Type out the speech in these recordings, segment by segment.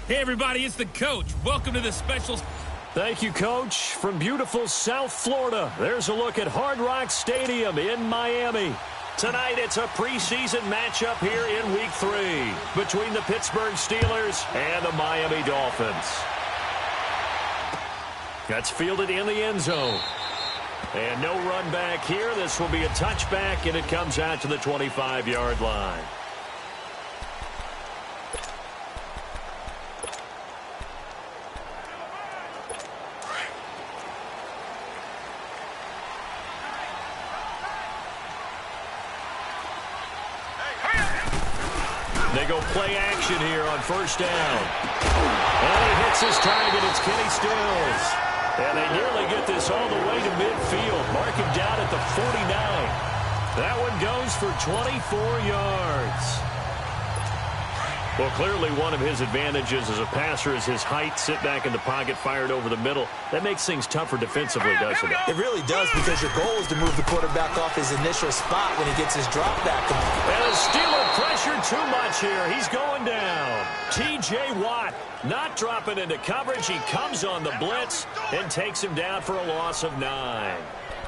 Hey, everybody, it's the coach. Welcome to the special... Thank you, Coach. From beautiful South Florida, there's a look at Hard Rock Stadium in Miami. Tonight, it's a preseason matchup here in Week 3 between the Pittsburgh Steelers and the Miami Dolphins. That's fielded in the end zone. And no run back here. This will be a touchback, and it comes out to the 25-yard line. They go play action here on first down. And he hits his target. It's Kenny Stills. And they nearly get this all the way to midfield. Mark him down at the 49. That one goes for 24 yards. Well, clearly one of his advantages as a passer is his height. Sit back in the pocket, fired over the middle. That makes things tougher defensively, doesn't it? It really does, because your goal is to move the quarterback off his initial spot when he gets his drop back. And the Steeler pressure too much here. He's going down. T.J. Watt not dropping into coverage. He comes on the blitz and takes him down for a loss of 9.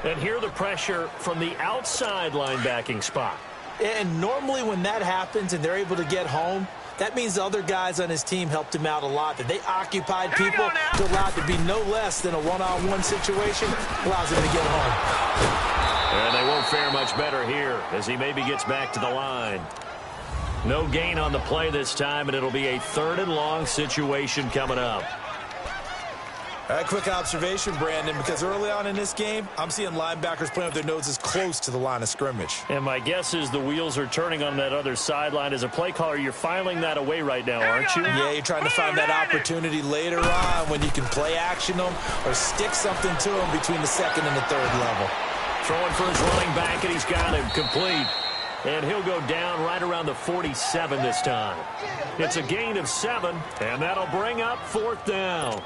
And here the pressure from the outside linebacking spot. And normally when that happens and they're able to get home, that means the other guys on his team helped him out a lot. That they occupied people to allow it to be no less than a one-on-one situation, allows him to get home. And they won't fare much better here as he maybe gets back to the line. No gain on the play this time, and it'll be a 3rd and long situation coming up. All right, quick observation, Brandon, because early on in this game, I'm seeing linebackers playing with their noses close to the line of scrimmage. And my guess is the wheels are turning on that other sideline. As a play caller, you're filing that away right now, aren't you? Yeah, you're trying to find that opportunity later on when you can play action them or stick something to them between the 2nd and the 3rd level. Throwing for his running back, and he's got him complete. And he'll go down right around the 47 this time. It's a gain of 7, and that'll bring up 4th down.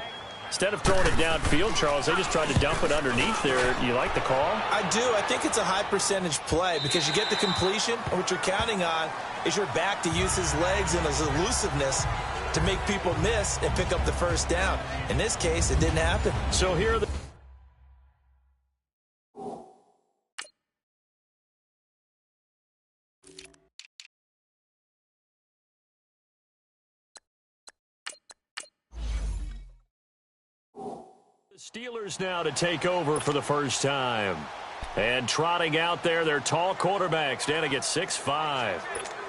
Instead of throwing it downfield, Charles, they just tried to dump it underneath there. You like the call? I do. I think it's a high-percentage play because you get the completion, and what you're counting on is your back to use his legs and his elusiveness to make people miss and pick up the 1st down. In this case, it didn't happen. So here are the... The Steelers now to take over for the first time. And trotting out there, their tall quarterback standing at 6'5".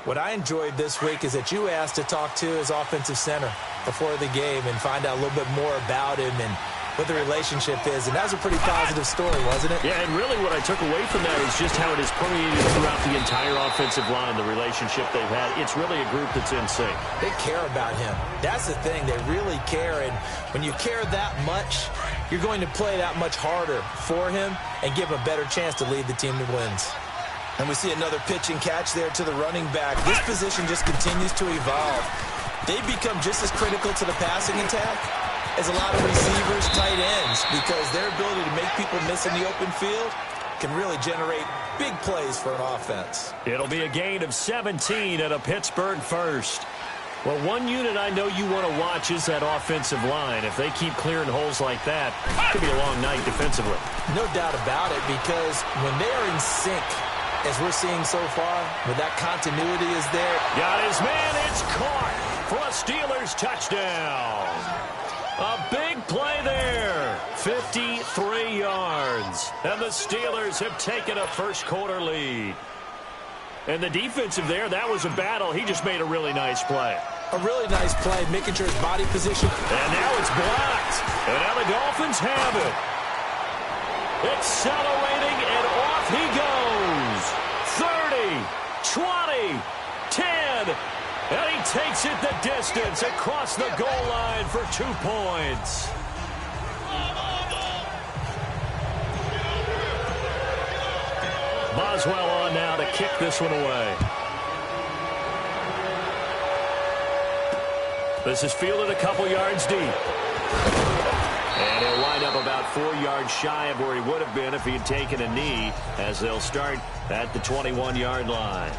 What I enjoyed this week is that you asked to talk to his offensive center before the game and find out a little bit more about him and what the relationship is. And that was a pretty positive story, wasn't it? Yeah, and really what I took away from that is just how it is permeated throughout the entire offensive line, the relationship they've had. It's really a group that's in sync. They care about him. That's the thing. They really care. And when you care that much, you're going to play that much harder for him and give him a better chance to lead the team to wins. And we see another pitch and catch there to the running back. This position just continues to evolve. They become just as critical to the passing attack as a lot of receivers, tight ends, because their ability to make people miss in the open field can really generate big plays for an offense. It'll be a gain of 17 at a Pittsburgh first. Well, one unit I know you want to watch is that offensive line. If they keep clearing holes like that, it could be a long night defensively. No doubt about it, because when they are in sync, as we're seeing so far, when that continuity is there. Got his man, it's caught for a Steelers touchdown. A big play there, 53 yards. And the Steelers have taken a first-quarter lead. And the defensive there, that was a battle. He just made a really nice play. A really nice play, making sure his body position. And now it's blocked. And now the Dolphins have it. Accelerating, and off he goes. 30, 20, 10. And he takes it the distance across the goal line for 2 points. Boswell on now to kick this one away. This is fielded a couple yards deep. And he'll wind up about 4 yards shy of where he would have been if he had taken a knee, as they'll start at the 21-yard line.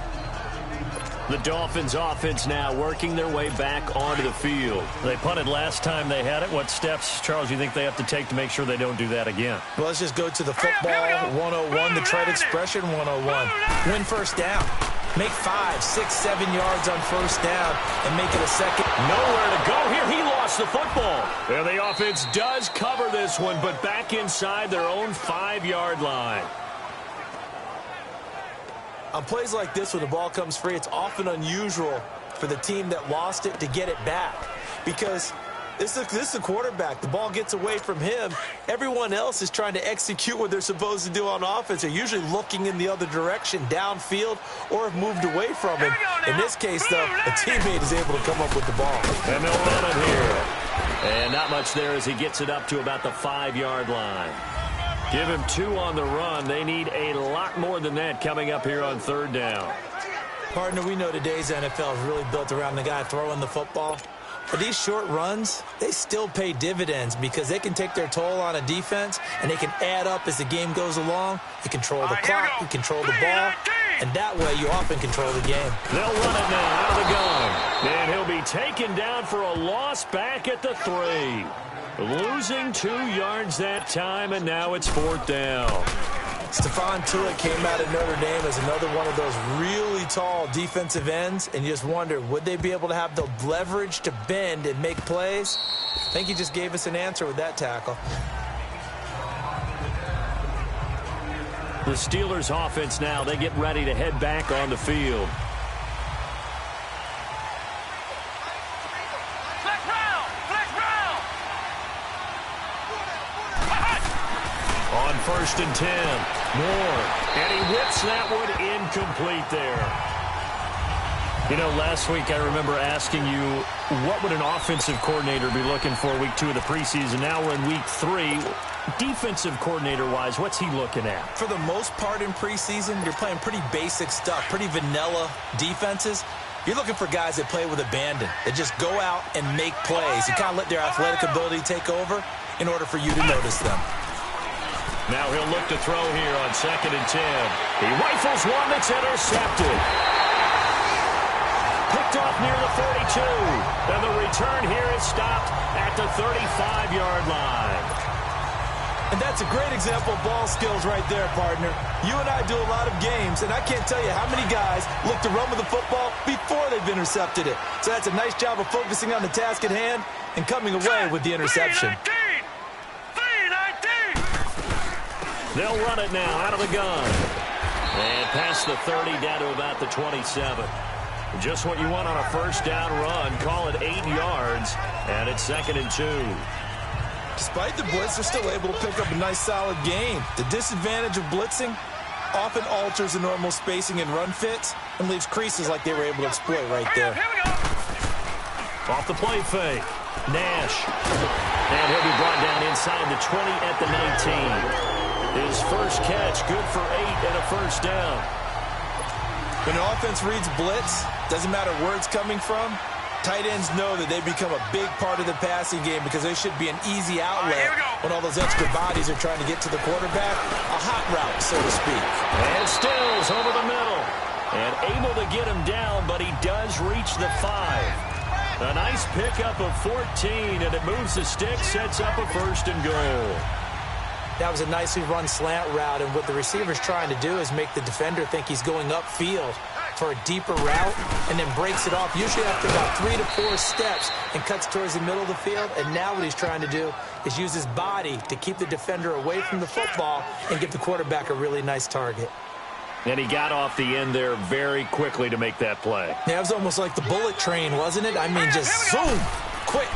The Dolphins offense now working their way back onto the field. They punted last time they had it. What steps, Charles, you think they have to take to make sure they don't do that again? Well, let's just go to the football 101, the trade expression 101. Win first down. Make 5, 6, 7 yards on first down and make it a second. Nowhere to go here. He lost the football. And the offense does cover this one, but back inside their own 5-yard line. On plays like this, when the ball comes free, it's often unusual for the team that lost it to get it back. Because this is a quarterback. The ball gets away from him. Everyone else is trying to execute what they're supposed to do on offense. They're usually looking in the other direction, downfield, or have moved away from him. In this case, though, a teammate is able to come up with the ball. And they'll run it here. And not much there as he gets it up to about the 5-yard line. Give him 2 on the run. They need a lot more than that coming up here on third down. Partner, we know today's NFL is really built around the guy throwing the football. But these short runs, they still pay dividends because they can take their toll on a defense and they can add up as the game goes along. You control the clock, you control the ball, and that way you often control the game. They'll run it now out of the gun. And he'll be taken down for a loss back at the 3. Losing 2 yards that time, and now it's 4th down. Stephon Tuitt came out of Notre Dame as another one of those really tall defensive ends, and you just wonder, would they be able to have the leverage to bend and make plays? I think he just gave us an answer with that tackle. The Steelers offense now, they get ready to head back on the field. On 1st and 10, Moore, and he whips that one incomplete there. You know, last week I remember asking you, what would an offensive coordinator be looking for week 2 of the preseason? Now we're in week 3. Defensive coordinator-wise, what's he looking at? For the most part in preseason, you're playing pretty basic stuff, pretty vanilla defenses. You're looking for guys that play with abandon, that just go out and make plays. You kind of let their athletic ability take over in order for you to notice them. Now he'll look to throw here on 2nd and 10. He rifles one that's intercepted. Picked off near the 42. And the return here is stopped at the 35-yard line. And that's a great example of ball skills right there, partner. You and I do a lot of games, and I can't tell you how many guys look to run with the football before they've intercepted it. So that's a nice job of focusing on the task at hand and coming away with the interception. They'll run it now out of the gun. And past the 30 down to about the 27. Just what you want on a first down run. Call it 8 yards. And it's 2nd and 2. Despite the blitz, they're still able to pick up a nice solid gain. The disadvantage of blitzing often alters the normal spacing and run fits and leaves creases like they were able to exploit right there. Off the play fake. Nash. And he'll be brought down inside the 20 at the 19. His first catch, good for 8 and a first down. When an offense reads blitz, doesn't matter where it's coming from, tight ends know that they become a big part of the passing game because they should be an easy outlet when all those extra bodies are trying to get to the quarterback. A hot route, so to speak. And Stills over the middle. And able to get him down, but he does reach the 5. A nice pickup of 14, and it moves the stick, sets up a 1st and goal. That was a nicely run slant route, and what the receiver's trying to do is make the defender think he's going upfield for a deeper route and then breaks it off, usually after about 3 to 4 steps, and cuts towards the middle of the field. And now what he's trying to do is use his body to keep the defender away from the football and give the quarterback a really nice target. And he got off the end there very quickly to make that play. Yeah, it was almost like the bullet train, wasn't it? I mean, just zoom, quick,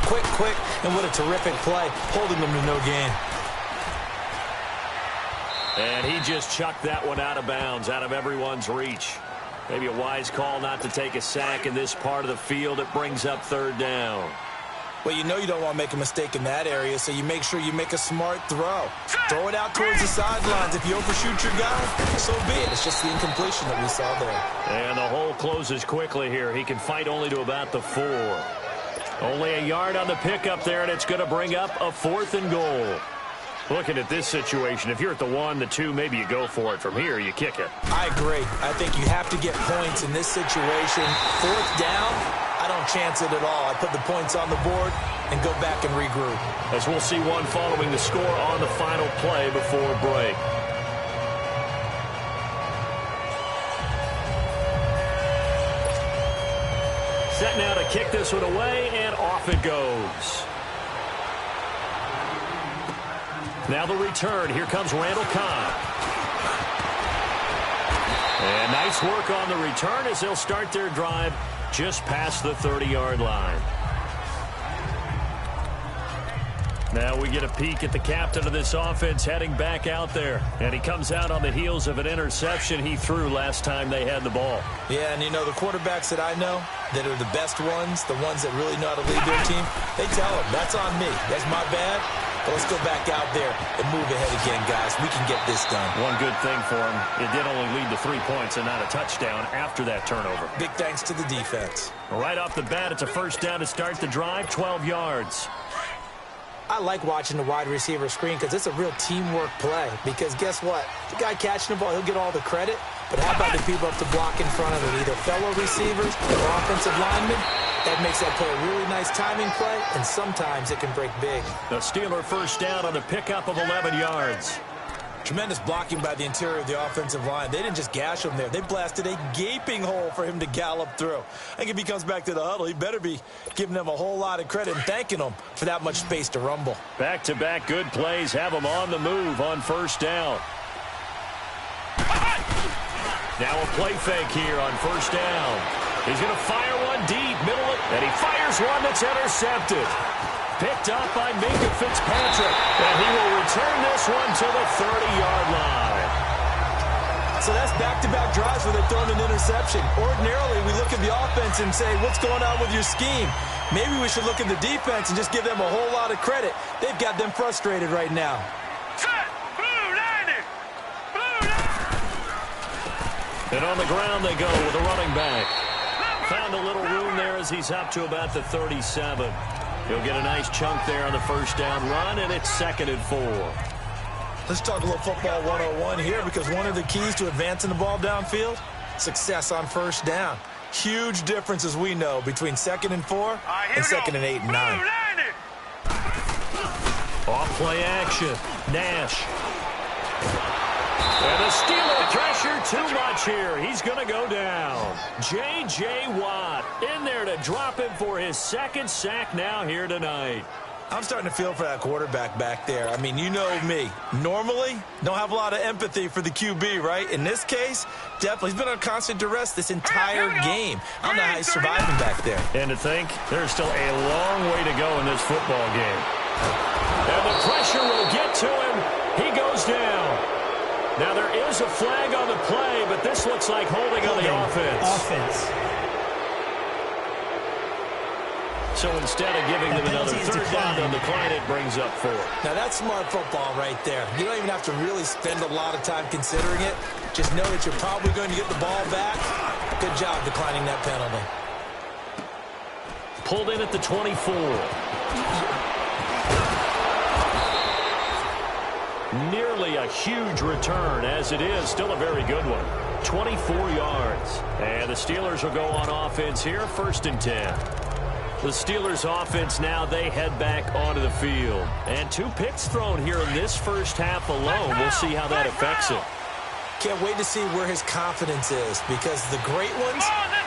and what a terrific play, holding them to no gain. And he just chucked that one out of bounds, out of everyone's reach. Maybe a wise call not to take a sack in this part of the field. It brings up 3rd down. Well, you know you don't want to make a mistake in that area, so you make sure you make a smart throw. Throw it out towards the sidelines. If you overshoot your guy, so be it. It's just the incompletion that we saw there. And the hole closes quickly here. He can fight only to about the 4. Only a yard on the pickup there, and it's going to bring up a 4th and goal. Looking at this situation, if you're at the 1, the 2, maybe you go for it. From here, you kick it. I agree. I think you have to get points in this situation. 4th down, I don't chance it at all. I put the points on the board and go back and regroup. As we'll see one following the score on the final play before break. Set now to kick this one away, and off it goes. Now the return. Here comes Randall Cobb. And nice work on the return as they'll start their drive just past the 30-yard line. Now we get a peek at the captain of this offense heading back out there. And he comes out on the heels of an interception he threw last time they had the ball. Yeah, and you know, the quarterbacks that I know that are the best ones, the ones that really know how to lead their team, they tell them, that's on me. That's my bad. But let's go back out there and move ahead again, guys. We can get this done. One good thing for him, it did only lead to 3 points and not a touchdown after that turnover. Big thanks to the defense. Right off the bat, it's a first down to start the drive, 12 yards. I like watching the wide receiver screen because it's a real teamwork play. Because guess what? The guy catching the ball, he'll get all the credit. But how about the people up to block in front of him? Either fellow receivers or offensive linemen. That makes that play a really nice timing play, and sometimes it can break big. The Steeler first down on the pickup of 11 yards. Tremendous blocking by the interior of the offensive line. They didn't just gash him there. They blasted a gaping hole for him to gallop through. I think if he comes back to the huddle, he better be giving them a whole lot of credit and thanking them for that much space to rumble. Back-to-back good plays have them on the move on first down. Now a play fake here on first down. He's going to fire one deep, middle, and he fires one that's intercepted. Picked up by Minka Fitzpatrick, and he will return this one to the 30-yard line. So that's back-to-back drives where they're throwing an interception. Ordinarily, we look at the offense and say, what's going on with your scheme? Maybe we should look at the defense and just give them a whole lot of credit. They've got them frustrated right now. And on the ground they go with a running back. Found a little room there as he's up to about the 37. He'll get a nice chunk there on the first down run, and it's 2nd and 4. Let's talk a little football 101 here, because one of the keys to advancing the ball downfield, success on first down. Huge difference, as we know, between 2nd and 4 and 2nd and 8 and 9. Off play action. Nash. And the Steeler pressure too much here. He's going to go down. J.J. Watt in there to drop him for his 2nd sack now here tonight. I'm starting to feel for that quarterback back there. I mean, you know me. Normally, don't have a lot of empathy for the QB, right? In this case, definitely. He's been on constant duress this entire game. I don't know how he's surviving back there. And to think, there's still a long way to go in this football game. And the pressure will get to him. He goes down. Now, there is a flag on the play, but this looks like holding on the offense. So instead of giving them another third down on the decline, it brings up 4. Now, that's smart football right there. You don't even have to really spend a lot of time considering it. Just know that you're probably going to get the ball back. Good job declining that penalty. Pulled in at the 24. Nearly a huge return, as it is still a very good one. 24 yards. And the Steelers will go on offense here, 1st and 10. The Steelers offense now, they head back onto the field. And 2 picks thrown here in this first half alone. We'll see how that affects it. Can't wait to see where his confidence is, because the great ones,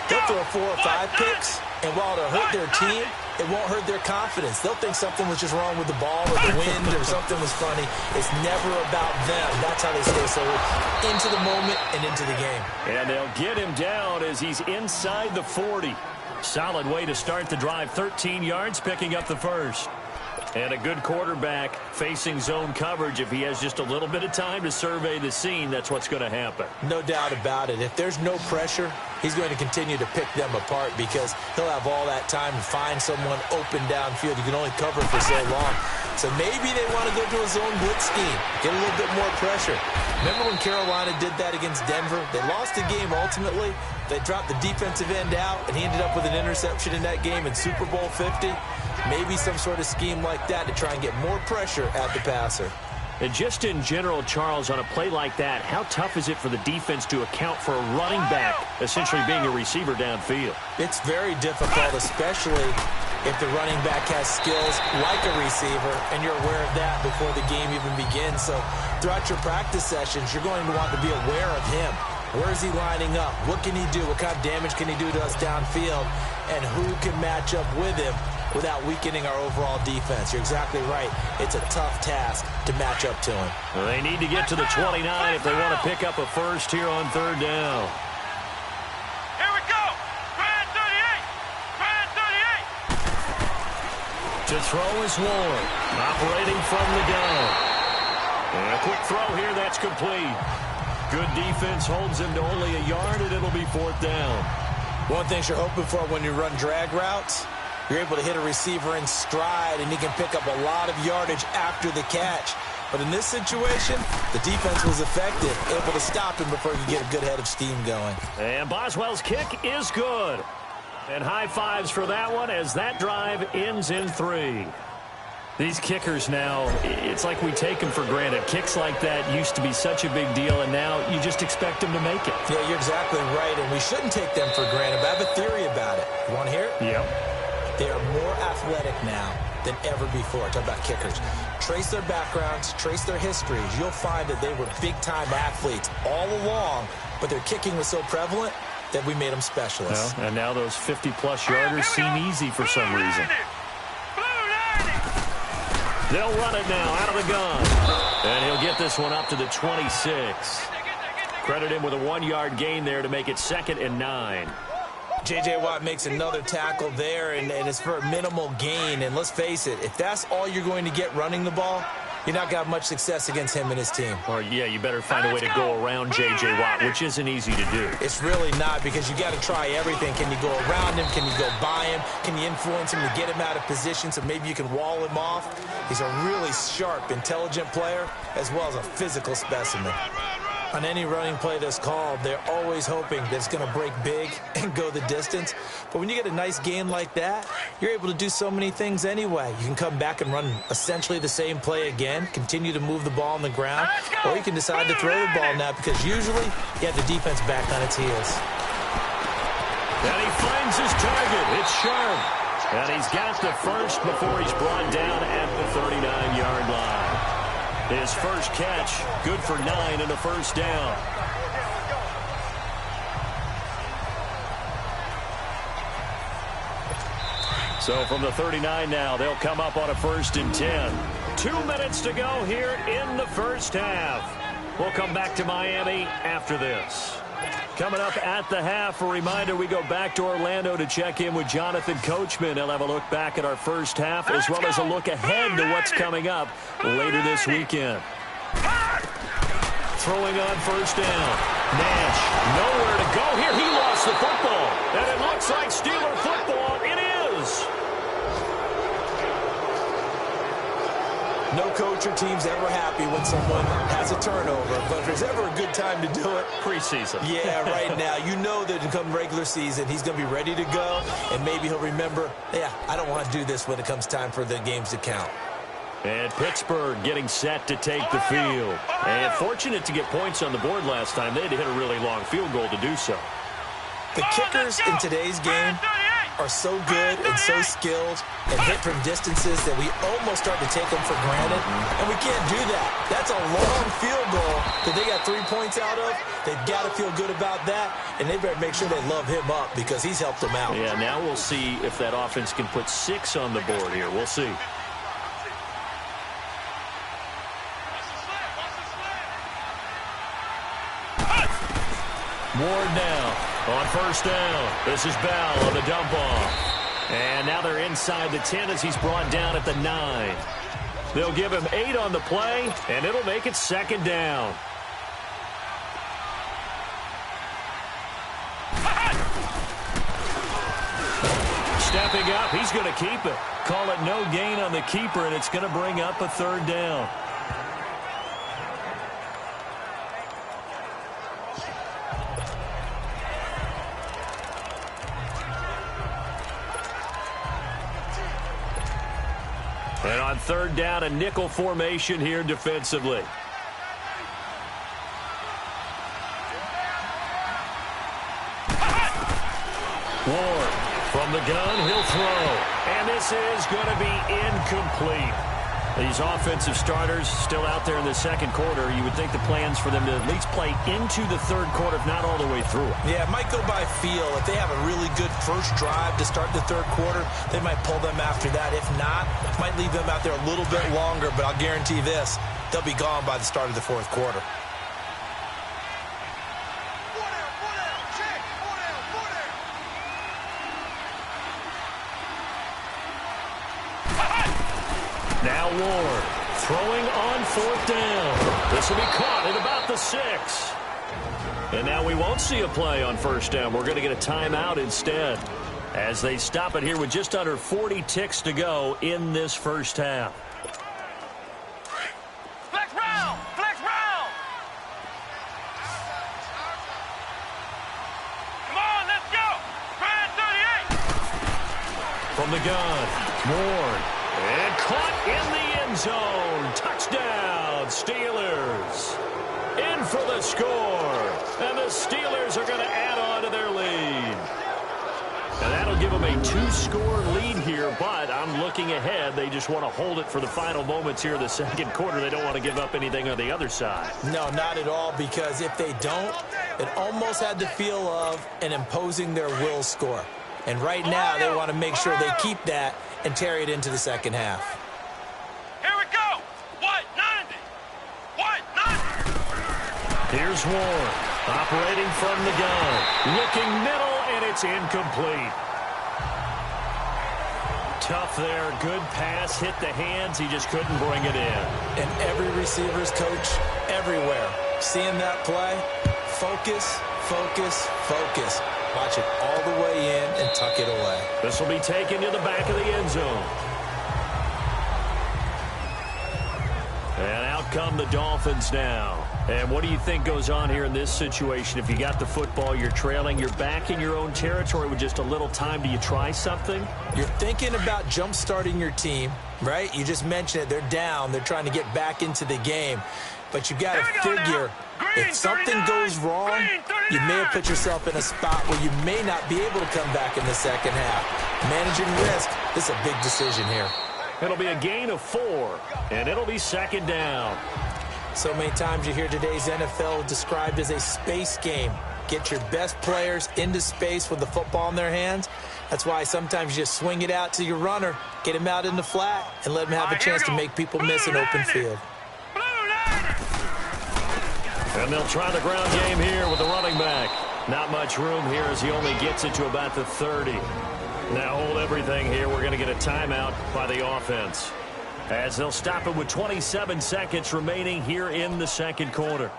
they'll throw 4 or 5 picks, and while it'll hurt their team, it won't hurt their confidence. They'll think something was just wrong with the ball or the wind or something was funny. It's never about them. That's how they stay so into the moment and into the game. And they'll get him down as he's inside the 40. Solid way to start the drive. 13 yards, picking up the first. And a good quarterback facing zone coverage. If he has just a little bit of time to survey the scene, that's what's going to happen. No doubt about it. If there's no pressure, he's going to continue to pick them apart, because he'll have all that time to find someone open downfield. You can only cover for so long. So maybe they want to go to a zone blitz scheme, get a little bit more pressure. Remember when Carolina did that against Denver? They lost the game ultimately. They dropped the defensive end out, and he ended up with an interception in that game in Super Bowl 50. Maybe some sort of scheme like that to try and get more pressure at the passer. And just in general, Charles, on a play like that, how tough is it for the defense to account for a running back essentially being a receiver downfield? It's very difficult, especially if the running back has skills like a receiver, and you're aware of that before the game even begins. So throughout your practice sessions, you're going to want to be aware of him. Where is he lining up? What can he do? What kind of damage can he do to us downfield? And who can match up with him without weakening our overall defense? You're exactly right. It's a tough task to match up to him. Well, they need to get to the 29 if they want to pick up a first here on third down. Here we go. Grand 38. Grand 38. To throw is Warren, operating from the gun. And a quick throw here, that's complete. Good defense holds him to only a yard, and it'll be fourth down. One thing you're hoping for when you run drag routes, you're able to hit a receiver in stride, and he can pick up a lot of yardage after the catch. But in this situation, the defense was effective, able to stop him before he could get a good head of steam going. And Boswell's kick is good. And high fives for that one as that drive ends in 3. These kickers now, it's like we take them for granted. Kicks like that used to be such a big deal, and now you just expect them to make it. Yeah, you're exactly right, and we shouldn't take them for granted. But I have a theory about it. You want to hear it? Yep. They are more athletic now than ever before. Talk about kickers. Trace their backgrounds, trace their histories. You'll find that they were big-time athletes all along, but their kicking was so prevalent that we made them specialists. Well, and now those 50-plus yarders seem easy for some reason. They'll run it now out of the gun. And he'll get this one up to the 26. Credit him with a 1-yard gain there to make it 2nd and 9. J.J. Watt makes another tackle there, and it's for a minimal gain. And let's face it, if that's all you're going to get running the ball, you're not going to have much success against him and his team. Or, yeah, you better find a way to go around J.J. Watt, which isn't easy to do. It's really not, because you got to try everything. Can you go around him? Can you go by him? Can you influence him to get him out of position so maybe you can wall him off? He's a really sharp, intelligent player, as well as a physical specimen. On any running play that's called, they're always hoping that it's going to break big and go the distance. But when you get a nice gain like that, you're able to do so many things anyway. You can come back and run essentially the same play again, continue to move the ball on the ground, or you can decide to throw the ball now, because usually you have the defense back on its heels. And he finds his target. It's Sharp. And he's got the first before he's brought down at the 39-yard line. His first catch, good for 9 and a first down. So from the 39 now, they'll come up on a 1st and 10. 2 minutes to go here in the first half. We'll come back to Miami after this. Coming up at the half, a reminder, we go back to Orlando to check in with Jonathan Coachman. He'll have a look back at our first half, as well as a look ahead to what's coming up later this weekend. Throwing on 1st down. Nash, nowhere to go here. He lost the football. And it looks like Steeler football. It is. No coach or team's ever happy when someone has a turnover, but if there's ever a good time to do it, preseason. Yeah, right now. You know that come regular season, he's going to be ready to go, and maybe he'll remember, yeah, I don't want to do this when it comes time for the games to count. And Pittsburgh getting set to take the field. And fortunate to get points on the board last time. They had to hit a really long field goal to do so. The kickers in today's game are so good and so skilled and hit from distances that we almost start to take them for granted, and we can't do that. That's a long field goal that they got 3 points out of. They've got to feel good about that, and they better make sure they love him up because he's helped them out. Yeah, now we'll see if that offense can put 6 on the board here. We'll see. Ward now on 1st down. This is Bell on the dump off. And now they're inside the 10 as he's brought down at the 9. They'll give him 8 on the play, and it'll make it 2nd down. Stepping up, he's going to keep it. Call it no gain on the keeper, and it's going to bring up a 3rd down. And on On third down, a nickel formation here defensively. Ward from the gun, he'll throw. And this is going to be incomplete. These offensive starters still out there in the second quarter. You would think the plans for them to at least play into the third quarter, if not all the way through. Yeah, it might go by feel. If they have a really good first drive to start the third quarter, they might pull them after that. If not, might leave them out there a little bit longer, but I'll guarantee this, they'll be gone by the start of the fourth quarter. Now Ward throwing on fourth down. This will be caught at about the 6. And now we won't see a play on first down. We're going to get a timeout instead as they stop it here with just under 40 ticks to go in this first half. Flex round! Flex round! Come on, let's go! Try 38! From the gun, Ward. And caught in the end zone. Touchdown, Steelers. In for the score. And the Steelers are going to add on to their lead. And that'll give them a 2-score lead here, but I'm looking ahead. They just want to hold it for the final moments here in the second quarter. They don't want to give up anything on the other side. No, not at all, because if they don't, it almost had the feel of an imposing their will score. And right now, they want to make sure they keep that and carry it into the second half. Here we go! White 90! White 90! Here's Ward, operating from the gun. Looking middle, and it's incomplete. Tough there, good pass, hit the hands, he just couldn't bring it in. And every receiver's coach everywhere, seeing that play, focus, focus, focus. Watch it all the way in and tuck it away. This will be taken to the back of the end zone. And out come the Dolphins now. And what do you think goes on here in this situation? If you got the football, you're trailing, you're back in your own territory with just a little time. Do you try something? You're thinking about jump-starting your team, right? You just mentioned it. They're down. They're trying to get back into the game. But you got to figure, if something goes wrong, you may have put yourself in a spot where you may not be able to come back in the second half. Managing risk, this is a big decision here. It'll be a gain of 4, and it'll be second down. So many times you hear today's NFL described as a space game. Get your best players into space with the football in their hands. That's why sometimes you just swing it out to your runner, get him out in the flat, and let him have a chance to make people miss an open field. And they'll try the ground game here with the running back. Not much room here as he only gets it to about the 30. Now hold everything here. We're going to get a timeout by the offense, as they'll stop it with 27 seconds remaining here in the second quarter.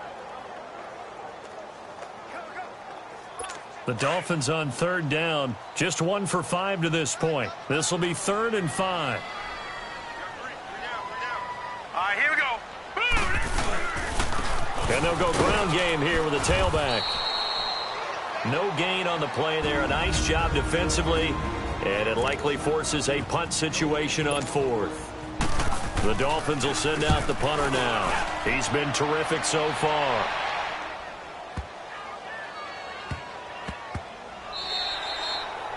The Dolphins on third down, just 1 for 5 to this point. This will be 3rd and 5. All right, here we go. And they'll go ground game here with a tailback. No gain on the play there. A nice job defensively, and it likely forces a punt situation on 4th. The Dolphins will send out the punter now. He's been terrific so far.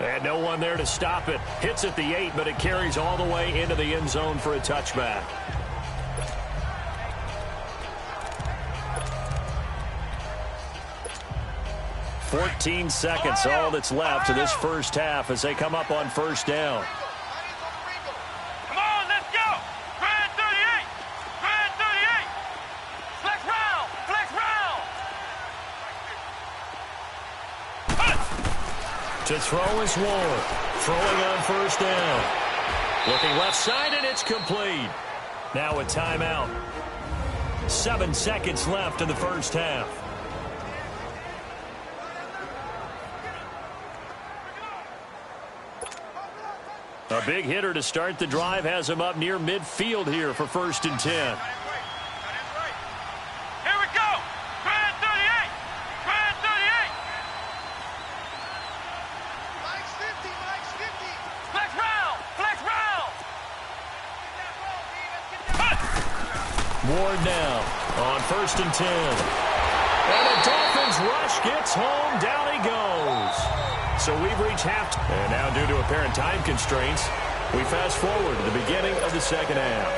And no one there to stop it. Hits at the 8, but it carries all the way into the end zone for a touchback. "14 seconds, all that's left of this first half as they come up on first down. Come on, let's go! Grand 38! Grand 38! Flex round! Flex round! To throw is Ward. Throwing on first down. Looking left side, and it's complete. Now a timeout. 7 seconds left in the first half. A big hitter to start the drive has him up near midfield here for 1st and 10. Here we go! Grand 38! Grand 38! Mike's 50! Mike's 50! Flex round! Flex round! Ward now on 1st and 10. And the Dolphins rush gets home. Down he goes. So we've reached halftime. And now due to apparent time constraints, we fast forward to the beginning of the second half.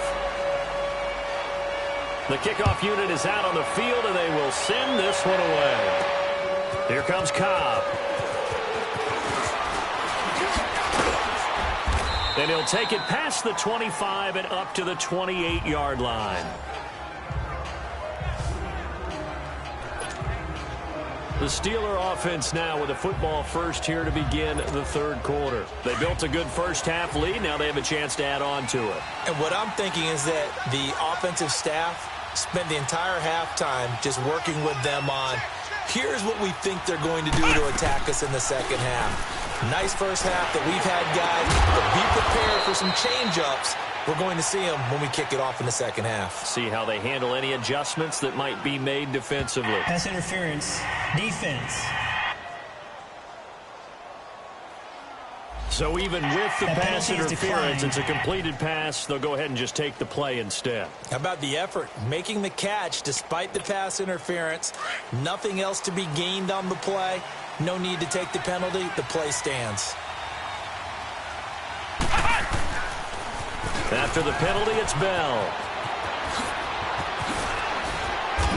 The kickoff unit is out on the field, and they will send this one away. Here comes Cobb. And he'll take it past the 25 and up to the 28-yard line. The Steeler offense now with the football first here to begin the third quarter. They built a good first half lead. Now they have a chance to add on to it. And what I'm thinking is that the offensive staff spent the entire halftime just working with them on, here's what we think they're going to do to attack us in the second half. Nice first half that we've had, guys, but be prepared for some change-ups. We're going to see them when we kick it off in the second half. See how they handle any adjustments that might be made defensively. Pass interference, defense. So even with the pass interference, it's a completed pass. They'll go ahead and just take the play instead. How about the effort? Making the catch despite the pass interference. Nothing else to be gained on the play. No need to take the penalty. The play stands. After the penalty, it's Bell.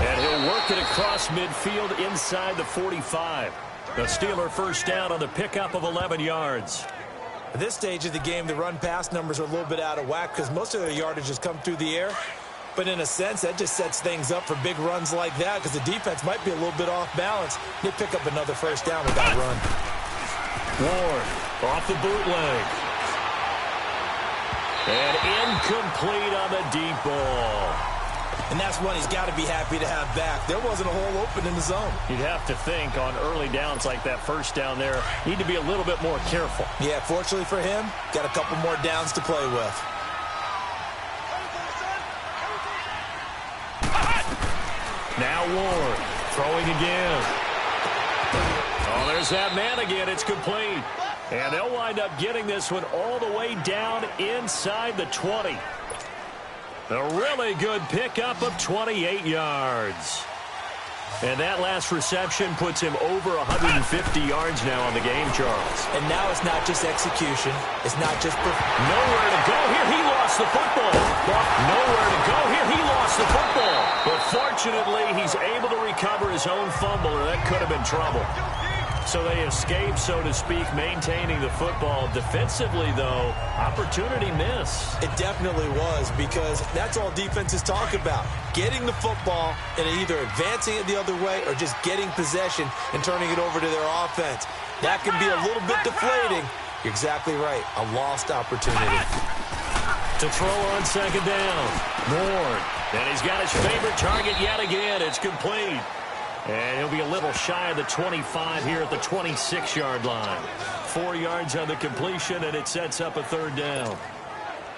And he'll work it across midfield inside the 45. The Steeler first down on the pickup of 11 yards. At this stage of the game, the run-pass numbers are a little bit out of whack because most of their yardage has come through the air. But in a sense, that just sets things up for big runs like that because the defense might be a little bit off balance. They pick up another first down with that run. Ward off the bootleg. And incomplete on the deep ball. And that's one he's got to be happy to have back. There wasn't a hole open in the zone. You'd have to think on early downs like that first down there, need to be a little bit more careful. Yeah, fortunately for him, got a couple more downs to play with. Now Ward throwing again. Oh, there's that man again. It's complete. And they'll wind up getting this one all the way down inside the 20. A really good pickup of 28 yards. And that last reception puts him over 150 yards now on the game, Charles. And now it's not just execution. It's not just... Nowhere to go here. He lost the football. Nowhere to go here. He lost the football. But fortunately, he's able to recover his own fumble, or that could have been trouble. So they escape, so to speak, maintaining the football. Defensively, though, opportunity miss. It definitely was, because that's all defenses talk about. Getting the football and either advancing it the other way or just getting possession and turning it over to their offense. That can be a little bit deflating. You're exactly right. A lost opportunity. To throw on second down. Ward. And he's got his favorite target yet again. It's complete. And he'll be a little shy of the 25 here at the 26-yard line. 4 yards on the completion, and it sets up a third down.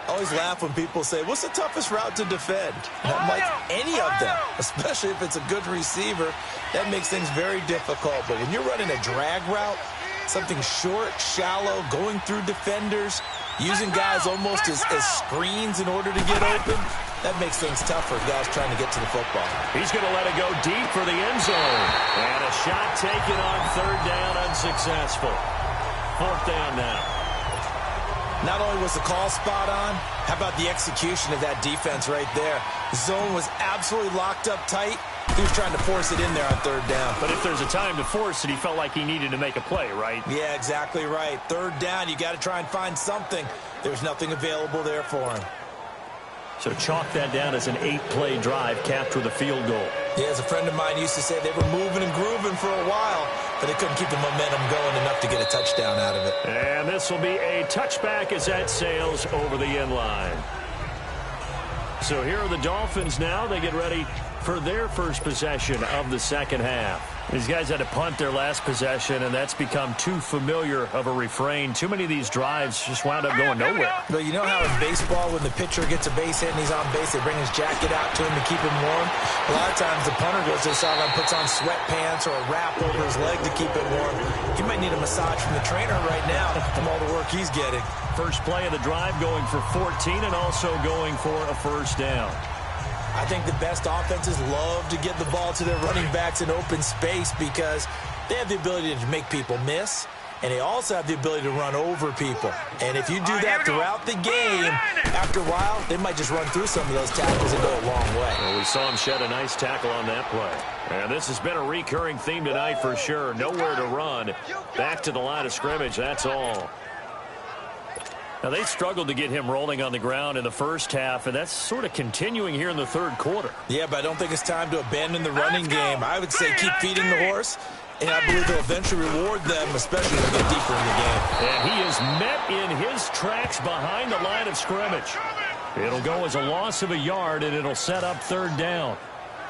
I always laugh when people say, what's the toughest route to defend? And I'm like, any of them, especially if it's a good receiver. That makes things very difficult. But when you're running a drag route, something short, shallow, going through defenders, using guys almost as screens in order to get open, that makes things tough for guys trying to get to the football. He's going to let it go deep for the end zone. And a shot taken on third down, unsuccessful. Fourth down now. Not only was the call spot on, how about the execution of that defense right there? The zone was absolutely locked up tight. He was trying to force it in there on third down. But if there's a time to force it, he felt like he needed to make a play, right? Yeah, exactly right. Third down, you got to try and find something. There's nothing available there for him. So chalk that down as an 8-play drive capped with a field goal. Yeah, as a friend of mine used to say, they were moving and grooving for a while, but they couldn't keep the momentum going enough to get a touchdown out of it. And this will be a touchback as that sails over the end line. So here are the Dolphins now. They get ready for their first possession of the second half. These guys had to punt their last possession, and that's become too familiar of a refrain. Too many of these drives just wound up going nowhere. But you know how in baseball, when the pitcher gets a base hit and he's on base, they bring his jacket out to him to keep him warm? A lot of times the punter goes to the sideline, puts on sweatpants or a wrap over his leg to keep it warm. He might need a massage from the trainer right now from all the work he's getting. First play of the drive going for 14 and also going for a first down. I think the best offenses love to get the ball to their running backs in open space because they have the ability to make people miss, and they also have the ability to run over people. And if you do that throughout the game, after a while, they might just run through some of those tackles and go a long way. Well, we saw him shed a nice tackle on that play. And this has been a recurring theme tonight for sure. Nowhere to run. Back to the line of scrimmage, that's all. Now, they struggled to get him rolling on the ground in the first half, and that's sort of continuing here in the third quarter. Yeah, but I don't think it's time to abandon the running game. I would say keep feeding the horse, and I believe they'll eventually reward them, especially when they get deeper in the game. And he is met in his tracks behind the line of scrimmage. It'll go as a loss of a yard, and it'll set up third down.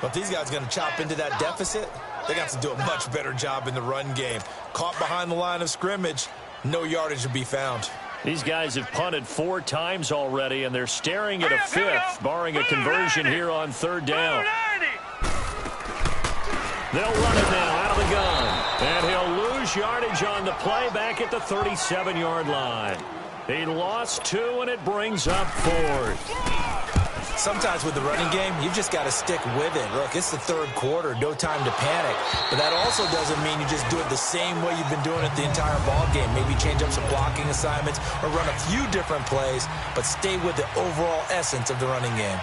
But if these guys are going to chop into that deficit, they're going to have to do a much better job in the run game. Caught behind the line of scrimmage, no yardage to be found. These guys have punted 4 times already, and they're staring at a fifth, barring a conversion here on third down. They'll run it now out of the gun. And he'll lose yardage on the play back at the 37-yard line. He lost 2, and it brings up 4th. Sometimes with the running game, you've just got to stick with it. Look, it's the third quarter, no time to panic. But that also doesn't mean you just do it the same way you've been doing it the entire ball game. Maybe change up some blocking assignments or run a few different plays, but stay with the overall essence of the running game.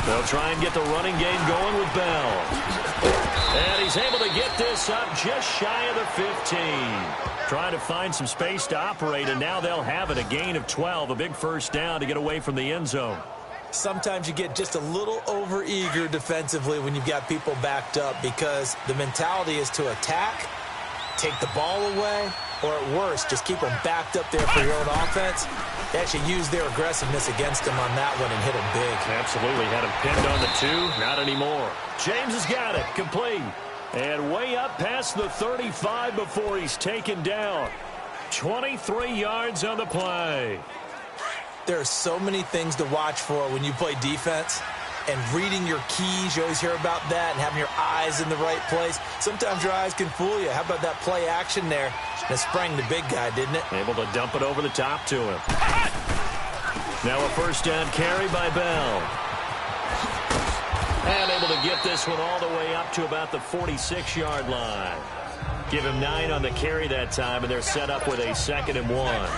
They'll try and get the running game going with Bell. And he's able to get this up just shy of the 15. Trying to find some space to operate, and now they'll have it. A gain of 12, a big first down to get away from the end zone. Sometimes you get just a little over-eager defensively when you've got people backed up because the mentality is to attack, take the ball away, or at worst, just keep them backed up there for your own offense. They actually used their aggressiveness against him on that one and hit him big. Absolutely. Had him pinned on the 2. Not anymore. James has got it. Complete. And way up past the 35 before he's taken down. 23 yards on the play. There are so many things to watch for when you play defense. And reading your keys, you always hear about that, and having your eyes in the right place. Sometimes your eyes can fool you. How about that play action there? And it sprang the big guy, didn't it? Able to dump it over the top to him. Now a first down carry by Bell. And able to get this one all the way up to about the 46-yard line. Give him 9 on the carry that time, and they're set up with a 2nd and 1.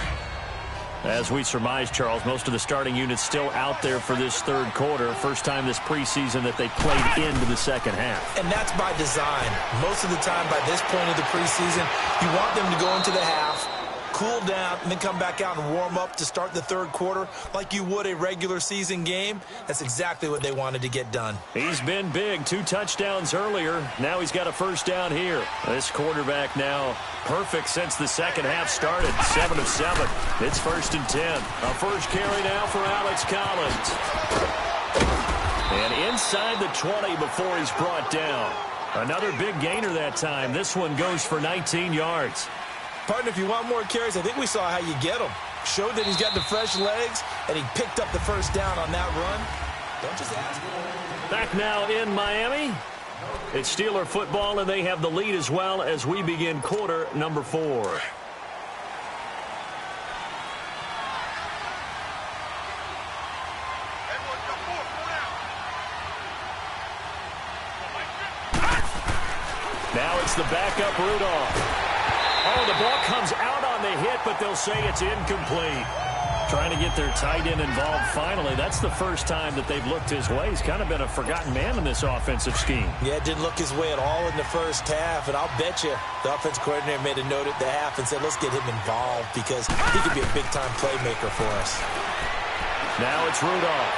As we surmise, Charles, most of the starting units still out there for this third quarter. First time this preseason that they played into the second half. And that's by design. Most of the time by this point of the preseason, you want them to go into the half, cool down, and then come back out and warm up to start the third quarter like you would a regular season game. That's exactly what they wanted to get done. He's been big. 2 touchdowns earlier. Now he's got a first down here. This quarterback now perfect since the second half started. 7 of 7. It's 1st and 10. A first carry now for Alex Collins. And inside the 20 before he's brought down. Another big gainer that time. This one goes for 19 yards. Partner, if you want more carries, I think we saw how you get them. Showed that he's got the fresh legs, and he picked up the first down on that run. Don't just ask him. Back now in Miami. It's Steeler football, and they have the lead as well as we begin quarter number 4. Now it's the backup Rudolph. Oh, the ball comes out on the hit, but they'll say it's incomplete. Trying to get their tight end involved finally. That's the first time that they've looked his way. He's kind of been a forgotten man in this offensive scheme. Yeah, didn't look his way at all in the first half, and I'll bet you the offense coordinator made a note at the half and said, let's get him involved because he could be a big-time playmaker for us. Now it's Rudolph.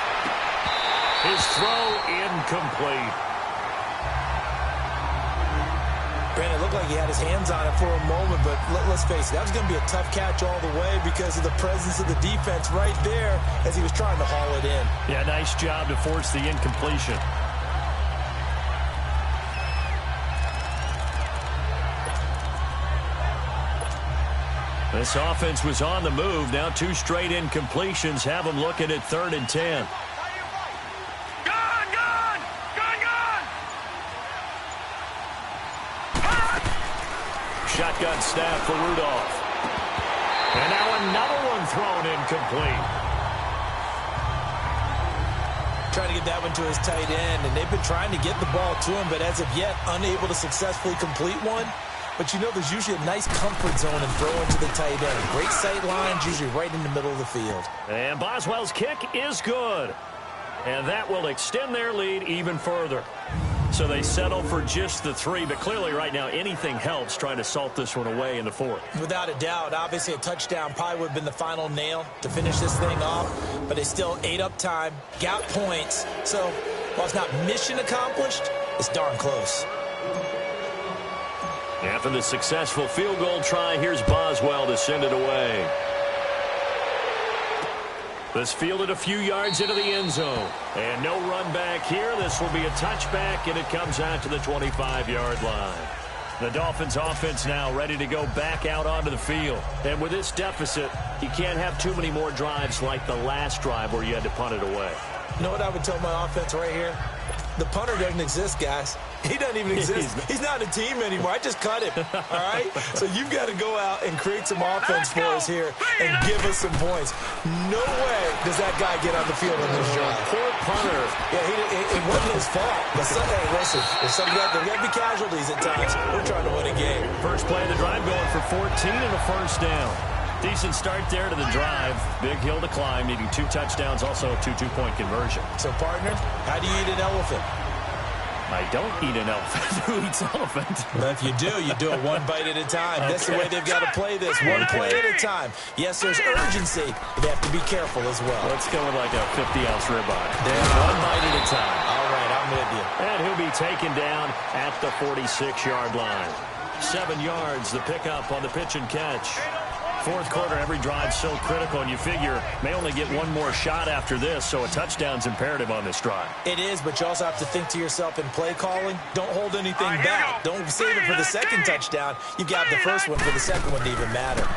His throw incomplete. Brandon, it looked like he had his hands on it for a moment, but let's face it, that was going to be a tough catch all the way because of the presence of the defense right there as he was trying to haul it in. Yeah, nice job to force the incompletion. This offense was on the move. Now 2 straight incompletions have them looking at 3rd and 10. Shotgun snap for Rudolph. thrown incomplete. Trying to get that one to his tight end, and they've been trying to get the ball to him, but as of yet, unable to successfully complete one. But you know there's usually a nice comfort zone and throw into the tight end. Great sight lines, usually right in the middle of the field. And Boswell's kick is good. And that will extend their lead even further. So they settle for just the 3, but clearly right now anything helps trying to salt this one away in the 4th. Without a doubt, obviously a touchdown probably would have been the final nail to finish this thing off, but they still ate up time, got points. So while it's not mission accomplished, it's darn close. After the successful field goal try, here's Boswell to send it away. This fielded a few yards into the end zone. And no run back here. This will be a touchback, and it comes out to the 25-yard line. The Dolphins offense now ready to go back out onto the field. And with this deficit, you can't have too many more drives like the last drive where you had to punt it away. You know what I would tell my offense right here? The punter doesn't exist, guys. He doesn't even exist. He's not a team anymore. I just cut him, all right? So you've got to go out and create some offense for us here and give us some points. No way does that guy get on the field on this drive. Poor punter. Yeah, it wasn't his fault. But hey, listen, there's got to be casualties at times. We're trying to win a game. First play of the drive going for 14 and a first down. Decent start there to the drive. Big hill to climb, needing 2 touchdowns, also a 2-2-point conversion. So, partner, how do you eat an elephant? I don't eat an elephant. Who eats elephant? Well, if you do it one bite at a time. Okay. That's the way they've got to play this, one play at a time. Yes, there's urgency, but they have to be careful as well. Let's go with like a 50-ounce ribeye. One bite at a time. All right, I'm with you. And he'll be taken down at the 46-yard line. 7 yards, the pickup on the pitch and catch. 4th quarter, every drive so critical, and you figure may only get one more shot after this, so a touchdown's imperative on this drive. It is, but you also have to think to yourself in play calling, don't hold anything back. Don't save it for the second touchdown. You got the first one for the second one to even matter.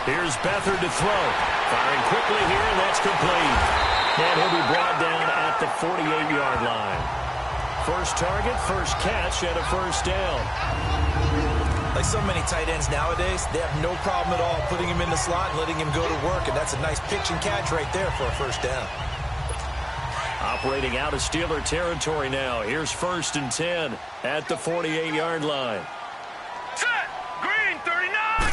Here's Beathard to throw. Firing quickly here, and that's complete. And he'll be brought down at the 48-yard line. First target, first catch, and a first down. Like so many tight ends nowadays, they have no problem at all putting him in the slot and letting him go to work, and that's a nice pitch and catch right there for a first down. Operating out of Steeler territory now. Here's 1st and 10 at the 48-yard line. Set! Green, 39!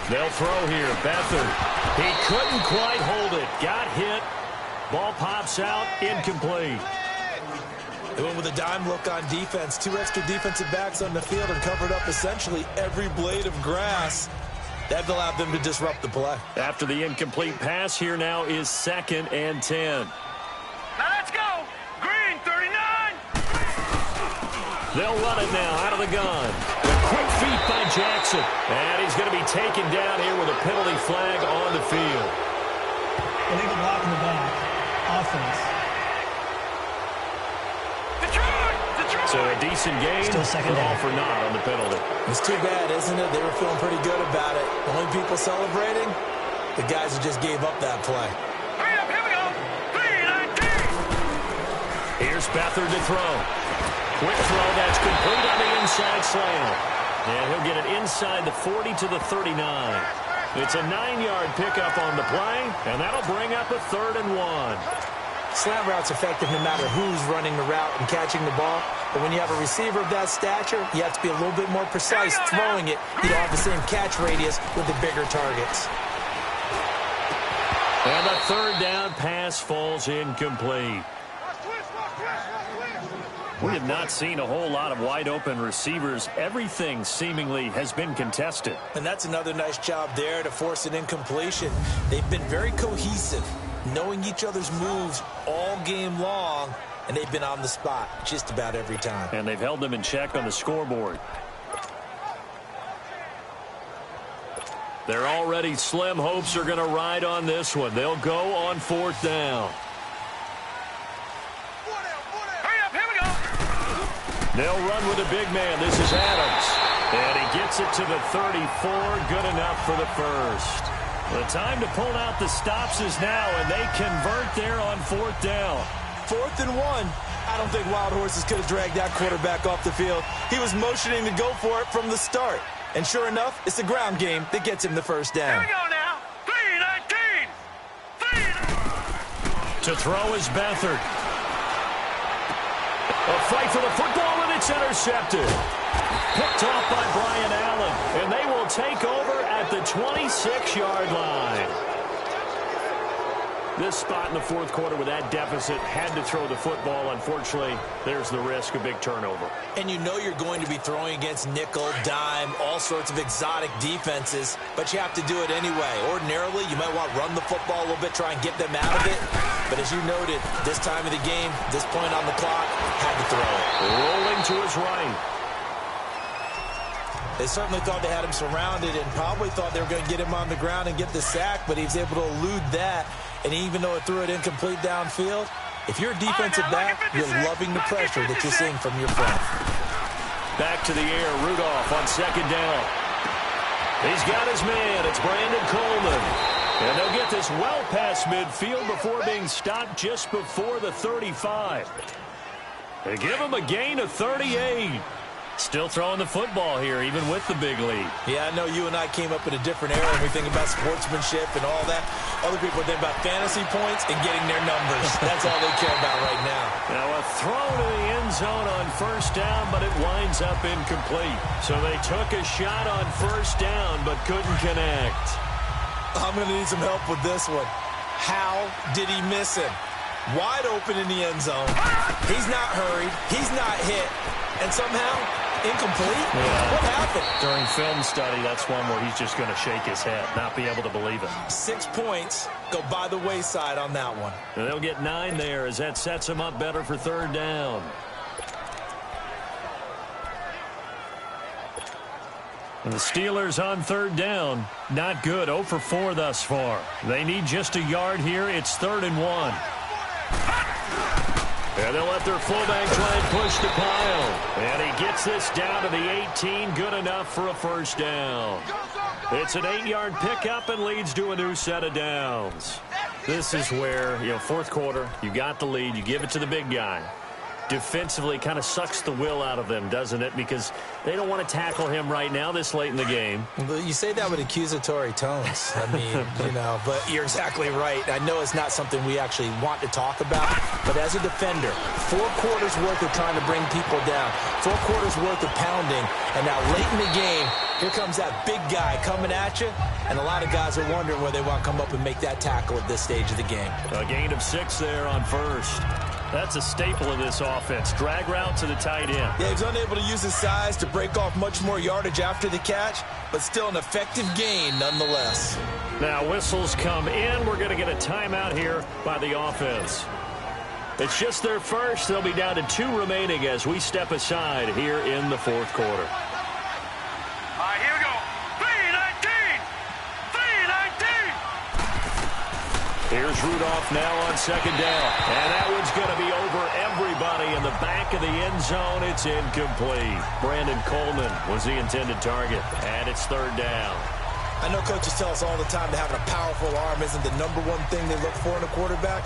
They'll throw here. Beathard. He couldn't quite hold it. Got hit. Ball pops out. Incomplete. They went with a dime look on defense. 2 extra defensive backs on the field and covered up essentially every blade of grass. That allowed them to disrupt the play. After the incomplete pass, here now is 2nd and 10. Now let's go! Green, 39! They'll run it now out of the gun. The quick feet by Jackson. And he's going to be taken down here with a penalty flag on the field. Illegal block in the back. Offense. So a decent gain, Still second but all down. for naught on the penalty. It's too bad, isn't it? They were feeling pretty good about it. The only people celebrating, the guys who just gave up that play. Hurry up, here we go! 3-19! Here's Beathard to throw. Quick throw, that's complete on the inside slant. And he'll get it inside the 40 to the 39. It's a 9-yard pickup on the play, and that'll bring up a 3rd and 1. Slant route's effective no matter who's running the route and catching the ball. But when you have a receiver of that stature, you have to be a little bit more precise throwing it. You don't have the same catch radius with the bigger targets. And the 3rd down pass falls incomplete. We have not seen a whole lot of wide-open receivers. Everything seemingly has been contested. And that's another nice job there to force an incompletion. They've been very cohesive, knowing each other's moves all game long, and they've been on the spot just about every time. And they've held them in check on the scoreboard. Their already slim hopes are going to ride on this one. They'll go on 4th down. Hurry up, here we go! They'll run with a big man. This is Adams. And he gets it to the 34. Good enough for the first. The time to pull out the stops is now, and they convert there on 4th down. 4th and 1. I don't think Wild Horses could have dragged that quarterback off the field. He was motioning to go for it from the start. And sure enough, it's the ground game that gets him the first down. Here we go now! To throw is Beathard. A fight for the football, and it's intercepted. Picked off by Brian Allen, and they will take over at the 26-yard line. This spot in the fourth quarter with that deficit, had to throw the football. Unfortunately, there's the risk of big turnover. And you know you're going to be throwing against nickel, dime, all sorts of exotic defenses, but you have to do it anyway. Ordinarily, you might want to run the football a little bit, try and get them out of it. But as you noted, this time of the game, this point on the clock, had to throw it. Rolling to his right. They certainly thought they had him surrounded and probably thought they were going to get him on the ground and get the sack, but he was able to elude that. And even though it threw it incomplete downfield, if you're a defensive back, you're loving the pressure that you're seeing from your front. Back to the air, Rudolph on second down. He's got his man. It's Brandon Coleman. And they'll get this well past midfield before being stopped just before the 35. They give him a gain of 38. Still throwing the football here, even with the big lead. Yeah, I know you and I came up in a different era when we think about sportsmanship and all that. Other people think about fantasy points and getting their numbers. That's all they care about right now. Now a throw to the end zone on first down, but it winds up incomplete. So they took a shot on first down, but couldn't connect. I'm going to need some help with this one. How did he miss him? Wide open in the end zone. He's not hurried. He's not hit. And somehow, incomplete? Yeah. What happened? During film study, that's one where he's just going to shake his head, not be able to believe it. 6 points go by the wayside on that one. And they'll get 9 there as that sets him up better for third down. And the Steelers on third down, not good. 0 for 4 thus far. They need just a yard here. It's 3rd and 1. And they'll let their fullback try and push the pile. And he gets this down to the 18. Good enough for a first down. It's an 8-yard pickup and leads to a new set of downs. This is where, fourth quarter, you got the lead. You give it to the big guy. Defensively kind of sucks the will out of them, doesn't it? Because they don't want to tackle him right now this late in the game. You say that with accusatory tones. I mean, but you're exactly right. I know it's not something we actually want to talk about, but as a defender, 4 quarters worth of trying to bring people down, 4 quarters worth of pounding, and now late in the game, here comes that big guy coming at you, and a lot of guys are wondering where they want to come up and make that tackle at this stage of the game. A gain of 6 there on first. That's a staple of this offense. Drag route to the tight end. Yeah, he's unable to use his size to break off much more yardage after the catch, but still an effective gain nonetheless. Now whistles come in. We're going to get a timeout here by the offense. It's just their first. They'll be down to 2 remaining as we step aside here in the fourth quarter. All right, here we go. 3-19! 3-19! Here's Rudolph now on second down. And that one's going to be over everybody in the back of the end zone. It's incomplete. Brandon Coleman was the intended target. And it's third down. I know coaches tell us all the time that having a powerful arm isn't the #1 thing they look for in a quarterback.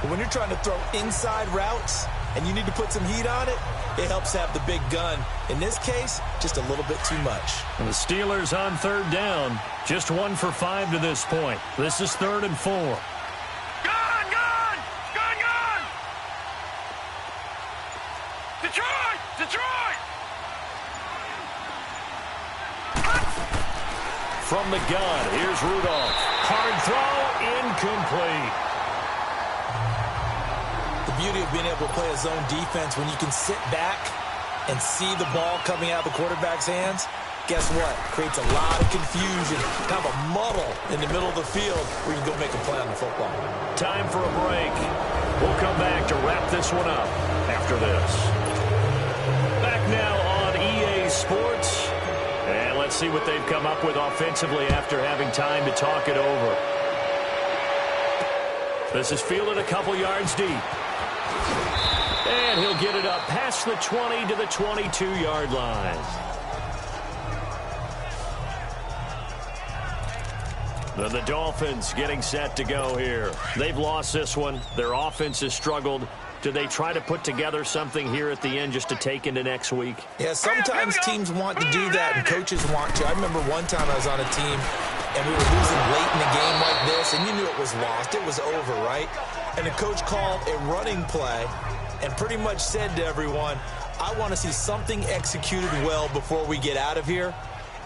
But when you're trying to throw inside routes and you need to put some heat on it, it helps to have the big gun. In this case, just a little bit too much. And the Steelers on third down. Just 1 for 5 to this point. This is 3rd and 4. Gone! Gone! Gone! Gone! Detroit! Detroit! From the gun, here's Rudolph. Hard throw, incomplete. The beauty of being able to play a zone defense when you can sit back and see the ball coming out of the quarterback's hands, guess what? Creates a lot of confusion, kind of a muddle in the middle of the field where you can go make a play on the football. Time for a break. We'll come back to wrap this one up after this. Back now on EA Sports. And let's see what they've come up with offensively after having time to talk it over. This is fielded a couple yards deep. And he'll get it up past the 20 to the 22-yard line. The Dolphins getting set to go here. They've lost this one. Their offense has struggled. Do they try to put together something here at the end just to take into next week? Yeah, sometimes teams want to do that and coaches want to. I remember one time I was on a team and we were losing late in the game like this, and you knew it was lost. It was over, right? And the coach called a running play and pretty much said to everyone, I want to see something executed well before we get out of here.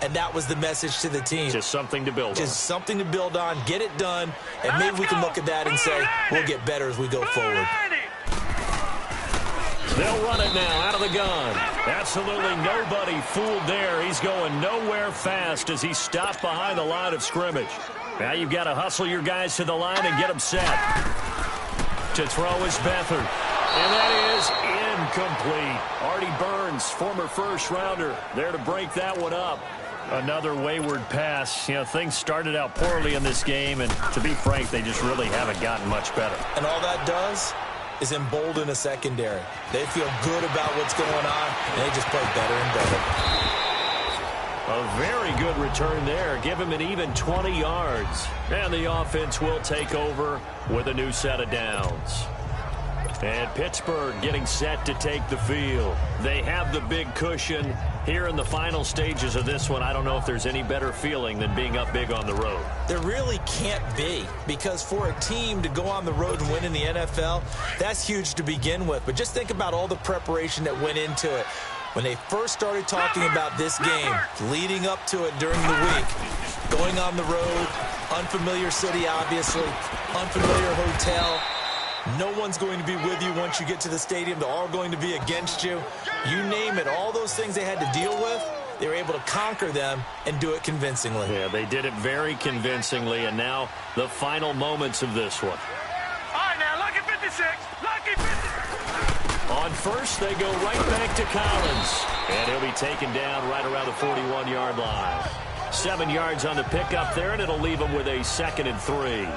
And that was the message to the team. Just something to build on. Just something to build on, get it done, and maybe we can look at that and say we'll get better as we go forward. They'll run it now out of the gun. Absolutely nobody fooled there. He's going nowhere fast as he stopped behind the line of scrimmage. Now you've got to hustle your guys to the line and get them set. To throw is Beathard. And that is incomplete. Artie Burns, former first-rounder, there to break that one up. Another wayward pass. You know, things started out poorly in this game, and to be frank, they just really haven't gotten much better. And all that does is embolden a secondary. They feel good about what's going on, and they just play better and better. A very good return there. Give him an even 20 yards. And the offense will take over with a new set of downs. And Pittsburgh getting set to take the field. They have the big cushion. Here in the final stages of this one, I don't know if there's any better feeling than being up big on the road. There really can't be, because for a team to go on the road and win in the NFL, that's huge to begin with. But just think about all the preparation that went into it. When they first started talking about this game, leading up to it during the week, going on the road, unfamiliar city, obviously, unfamiliar hotel. No one's going to be with you once you get to the stadium. They're all going to be against you. You name it, all those things they had to deal with, they were able to conquer them and do it convincingly. Yeah, they did it very convincingly, and now the final moments of this one. All right, now, lucky 56. Lucky 56. On first, they go right back to Collins. And he'll be taken down right around the 41-yard line. 7 yards on the pickup there, and it'll leave them with a 2nd and 3.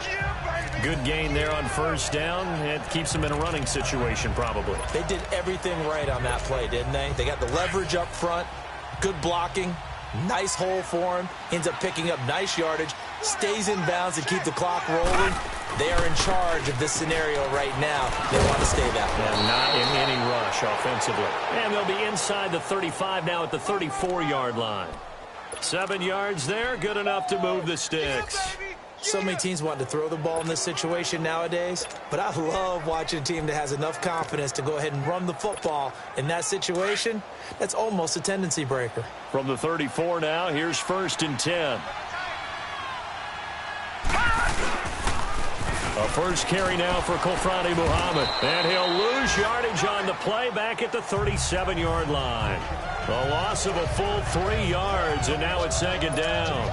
Good gain there on first down. It keeps them in a running situation, probably. They did everything right on that play, didn't they? They got the leverage up front, good blocking, nice hole for him, ends up picking up nice yardage, stays in bounds and keep the clock rolling. They are in charge of this scenario right now. They want to stay that way. And not in any rush offensively. And they'll be inside the 35 now at the 34-yard line. 7 yards there, good enough to move the sticks. So many teams want to throw the ball in this situation nowadays, but I love watching a team that has enough confidence to go ahead and run the football in that situation. That's almost a tendency breaker. From the 34 now, here's 1st and 10. A first carry now for Kofrani Muhammad. And he'll lose yardage on the play back at the 37-yard line. A loss of a full 3 yards, and now it's 2nd down.